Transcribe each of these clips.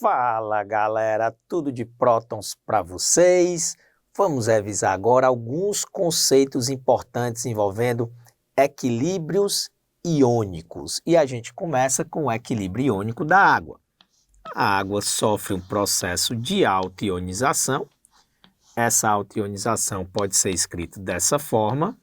Fala galera, tudo de prótons para vocês? Vamos revisar agora alguns conceitos importantes envolvendo equilíbrios iônicos. E a gente começa com o equilíbrio iônico da água. A água sofre um processo de autoionização. Essa autoionização pode ser escrita dessa forma: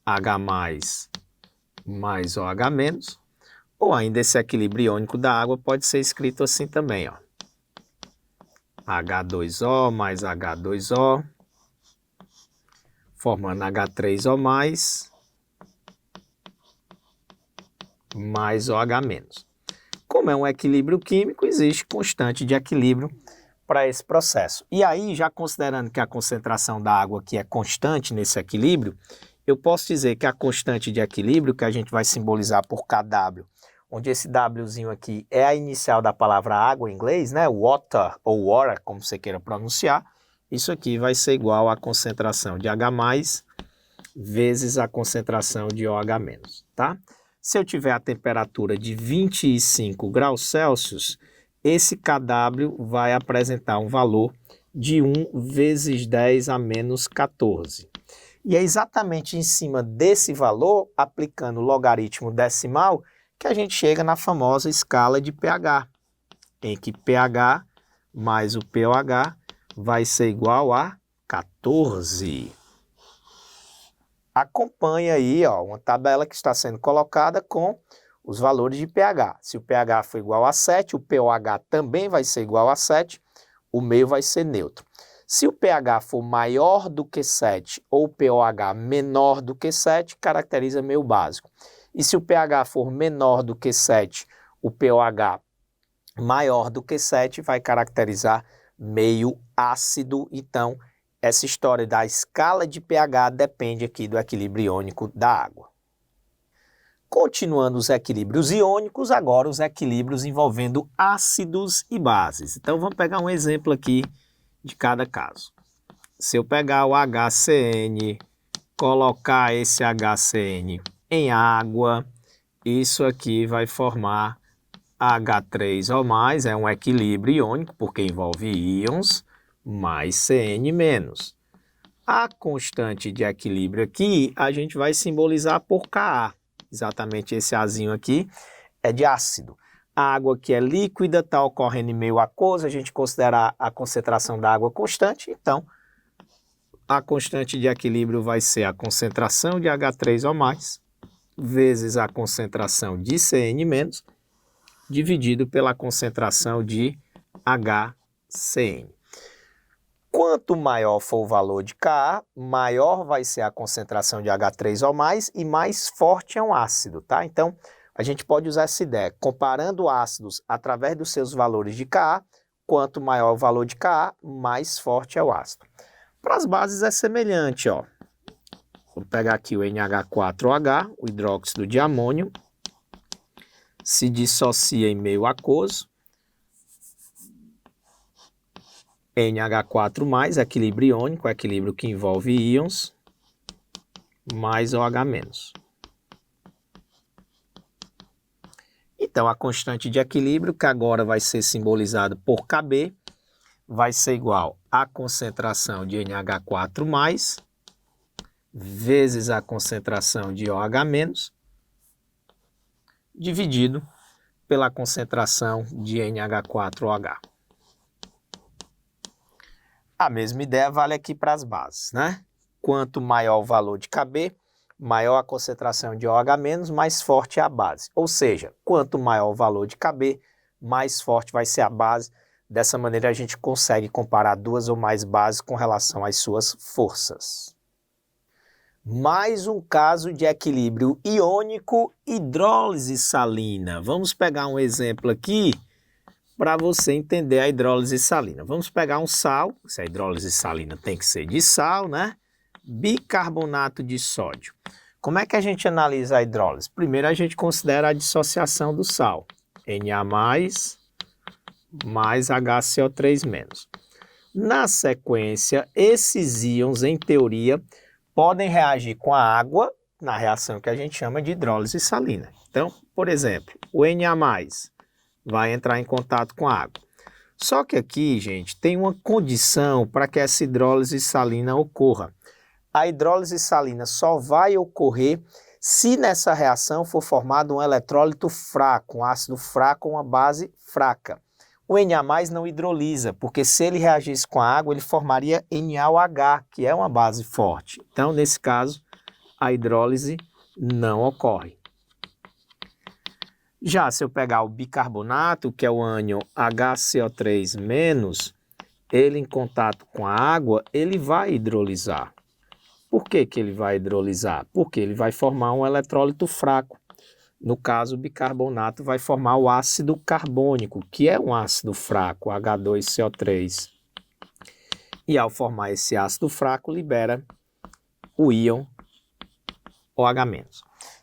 H+, mais OH-. Ou ainda esse equilíbrio iônico da água pode ser escrito assim também, ó. H2O mais H2O, formando H3O+, mais OH-. Como é um equilíbrio químico, existe constante de equilíbrio para esse processo. E aí, já considerando que a concentração da água aqui é constante nesse equilíbrio, eu posso dizer que a constante de equilíbrio, que a gente vai simbolizar por Kw, onde esse Wzinho aqui é a inicial da palavra água em inglês, né? Water ou water, como você queira pronunciar, isso aqui vai ser igual à concentração de H+, vezes a concentração de OH-, tá? Se eu tiver a temperatura de 25 graus Celsius, esse Kw vai apresentar um valor de 1 vezes 10 a menos 14. E é exatamente em cima desse valor, aplicando o logaritmo decimal, que a gente chega na famosa escala de pH, em que pH mais o pOH vai ser igual a 14. Acompanha aí, ó, uma tabela que está sendo colocada com os valores de pH. Se o pH for igual a 7, o pOH também vai ser igual a 7, o meio vai ser neutro. Se o pH for maior do que 7 ou o pOH menor do que 7, caracteriza meio básico. E se o pH for menor do que 7, o pOH maior do que 7 vai caracterizar meio ácido. Então, essa história da escala de pH depende aqui do equilíbrio iônico da água. Continuando os equilíbrios iônicos, agora os equilíbrios envolvendo ácidos e bases. Então, vamos pegar um exemplo aqui de cada caso. Se eu pegar o HCN, colocar esse HCN em água, isso aqui vai formar H3O+, é um equilíbrio iônico, porque envolve íons, mais CN-. A constante de equilíbrio aqui, a gente vai simbolizar por Ka. Exatamente esse Azinho aqui é de ácido. A água que é líquida está ocorrendo em meio aquoso, a gente considera a concentração da água constante, então a constante de equilíbrio vai ser a concentração de H3O+, vezes a concentração de CN-, dividido pela concentração de HCN. Quanto maior for o valor de Ka, maior vai ser a concentração de H3O+, e mais forte é um ácido, tá? Então, a gente pode usar essa ideia, comparando ácidos através dos seus valores de Ka, quanto maior o valor de Ka, mais forte é o ácido. Para as bases é semelhante, ó. Vou pegar aqui o NH4OH, o hidróxido de amônio, se dissocia em meio aquoso. NH4+, equilíbrio iônico, equilíbrio que envolve íons, mais OH-. Então, a constante de equilíbrio, que agora vai ser simbolizado por Kb, vai ser igual à concentração de NH4+, vezes a concentração de OH-, dividido pela concentração de NH4OH. A mesma ideia vale aqui para as bases, né? Quanto maior o valor de Kb, maior a concentração de OH-, mais forte é a base. Ou seja, quanto maior o valor de Kb, mais forte vai ser a base. Dessa maneira a gente consegue comparar duas ou mais bases com relação às suas forças. Mais um caso de equilíbrio iônico, hidrólise salina. Vamos pegar um exemplo aqui para você entender a hidrólise salina. Vamos pegar um sal, se a hidrólise salina tem que ser de sal, né? Bicarbonato de sódio. Como é que a gente analisa a hidrólise? Primeiro a gente considera a dissociação do sal. Na+, mais HCO3-. Na sequência, esses íons, em teoria, podem reagir com a água na reação que a gente chama de hidrólise salina. Então, por exemplo, o Na+, vai entrar em contato com a água. Só que aqui, gente, tem uma condição para que essa hidrólise salina ocorra. A hidrólise salina só vai ocorrer se nessa reação for formado um eletrólito fraco, um ácido fraco ou uma base fraca. O Na+ não hidrolisa, porque se ele reagisse com a água, ele formaria NaOH, que é uma base forte. Então, nesse caso, a hidrólise não ocorre. Já se eu pegar o bicarbonato, que é o ânion HCO3-, ele em contato com a água, ele vai hidrolisar. Por que que ele vai hidrolisar? Porque ele vai formar um eletrólito fraco. No caso, o bicarbonato vai formar o ácido carbônico, que é um ácido fraco, H2CO3. E ao formar esse ácido fraco, libera o íon OH-.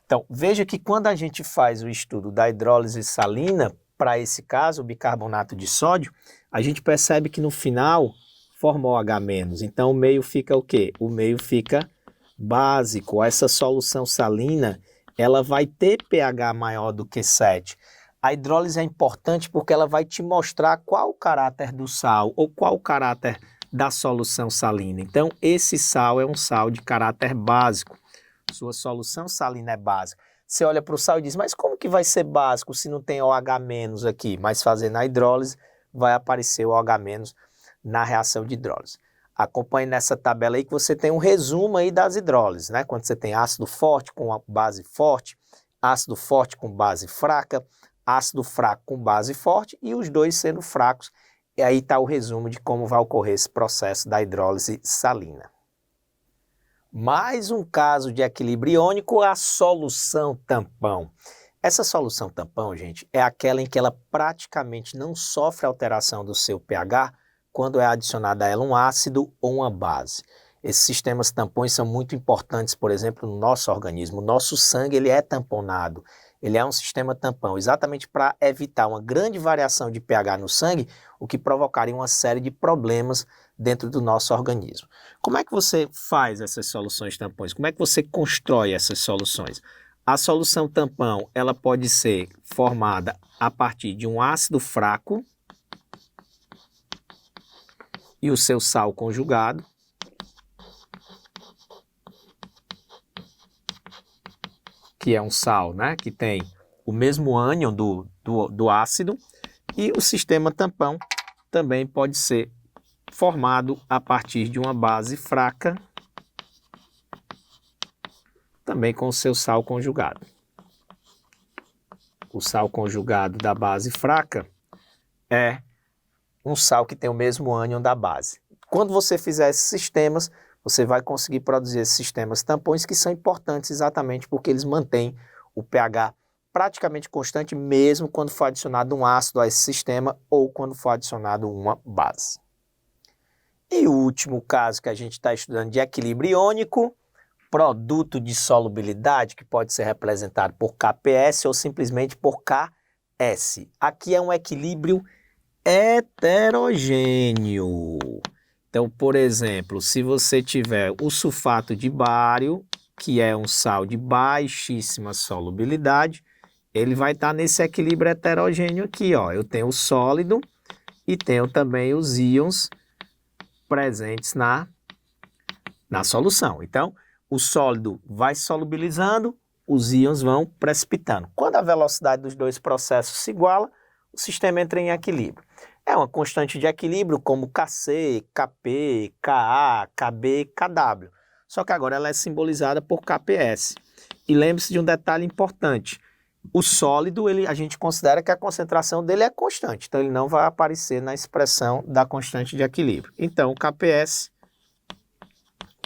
Então, veja que quando a gente faz o estudo da hidrólise salina, para esse caso, o bicarbonato de sódio, a gente percebe que no final forma OH-. Então, o meio fica o quê? O meio fica básico. Essa solução salina, ela vai ter pH maior do que 7. A hidrólise é importante porque ela vai te mostrar qual o caráter do sal ou qual o caráter da solução salina. Então, esse sal é um sal de caráter básico. Sua solução salina é básica. Você olha para o sal e diz, mas como que vai ser básico se não tem OH- aqui? Mas fazendo a hidrólise, vai aparecer o OH- na reação de hidrólise. Acompanhe nessa tabela aí que você tem um resumo aí das hidrólises, né? Quando você tem ácido forte com base forte, ácido forte com base fraca, ácido fraco com base forte e os dois sendo fracos. E aí está o resumo de como vai ocorrer esse processo da hidrólise salina. Mais um caso de equilíbrio iônico, a solução tampão. Essa solução tampão, gente, é aquela em que ela praticamente não sofre alteração do seu pH quando é adicionado a ela um ácido ou uma base. Esses sistemas tampões são muito importantes, por exemplo, no nosso organismo. O nosso sangue ele é tamponado, ele é um sistema tampão, exatamente para evitar uma grande variação de pH no sangue, o que provocaria uma série de problemas dentro do nosso organismo. Como é que você faz essas soluções tampões? Como é que você constrói essas soluções? A solução tampão ela pode ser formada a partir de um ácido fraco e o seu sal conjugado, que é um sal, né, que tem o mesmo ânion do ácido, e o sistema tampão também pode ser formado a partir de uma base fraca, também com o seu sal conjugado. O sal conjugado da base fraca é um sal que tem o mesmo ânion da base. Quando você fizer esses sistemas, você vai conseguir produzir esses sistemas tampões que são importantes exatamente porque eles mantêm o pH praticamente constante mesmo quando for adicionado um ácido a esse sistema ou quando for adicionado uma base. E o último caso que a gente está estudando de equilíbrio iônico, produto de solubilidade, que pode ser representado por KPS ou simplesmente por KS. Aqui é um equilíbrio heterogêneo. Então, por exemplo, se você tiver o sulfato de bário, que é um sal de baixíssima solubilidade, ele vai estar nesse equilíbrio heterogêneo aqui, ó. Eu tenho o sólido e tenho também os íons presentes na solução. Então, o sólido vai solubilizando, os íons vão precipitando. Quando a velocidade dos dois processos se iguala, o sistema entra em equilíbrio. É uma constante de equilíbrio como Kc, Kp, Ka, Kb, Kw. Só que agora ela é simbolizada por Kps. E lembre-se de um detalhe importante. O sólido, a gente considera que a concentração dele é constante. Então, ele não vai aparecer na expressão da constante de equilíbrio. Então, o Kps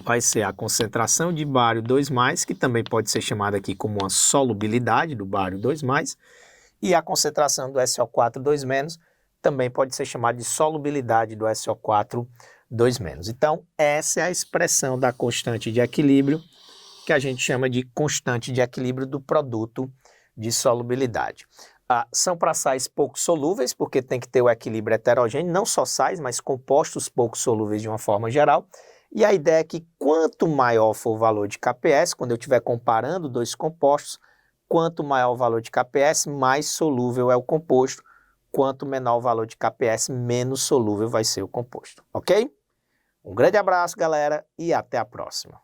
vai ser a concentração de bário 2+, que também pode ser chamada aqui como uma solubilidade do bário 2+, e a concentração do SO4 2-, também pode ser chamada de solubilidade do SO4 2-. Então, essa é a expressão da constante de equilíbrio, que a gente chama de constante de equilíbrio do produto de solubilidade. São para sais pouco solúveis, porque tem que ter o equilíbrio heterogêneo, não só sais, mas compostos pouco solúveis de uma forma geral. E a ideia é que quanto maior for o valor de KPS, quando eu estiver comparando dois compostos, quanto maior o valor de KPS, mais solúvel é o composto, quanto menor o valor de KPS, menos solúvel vai ser o composto, ok? Um grande abraço, galera, e até a próxima.